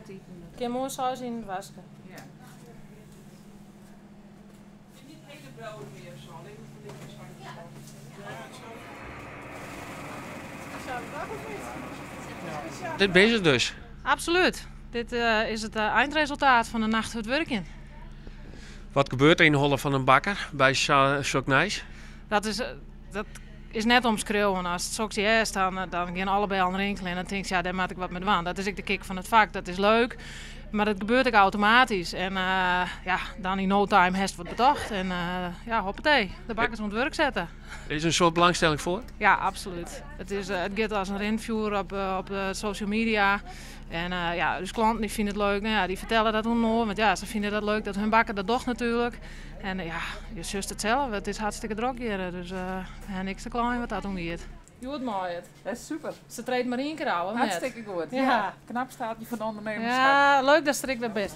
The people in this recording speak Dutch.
typen. Ik kan mooi saus in het wasken. Ja. Niet hele brood meer zo, alleen voor dit is van Dit bezig dus. Absoluut. Dit is het eindresultaat van de nacht het werk in. Wat gebeurt er in de holle van een bakker bij Soknijs? Dat is net omschreeuwen. Als het zoals is, dan gaan allebei aan rinkelen. En dan denk je, ja, daar maak ik wat met aan. Dat is ook de kick van het vak. Dat is leuk. Maar dat gebeurt ook automatisch. En ja, dan in no time heeft wat bedacht. En ja, hoppatee. De bakkers om het werk zetten. Er is een soort belangstelling voor? Ja, absoluut. Het gaat als een renvuur op social media. En ja, dus klanten die vinden het leuk. Nou ja, die vertellen dat hun want ja, ze vinden dat leuk dat hun bakker dat doet natuurlijk. En ja, je zust het zelf. Het is hartstikke druk hier. Dus en niks te klein wat dat omgeeft. Je wordt mooi het. Dat is super. Ze treedt maar één keer houden. Hartstikke goed. Ja. Knap staat je van ondernemerschap. Ja, leuk dat ze er ik weer bent.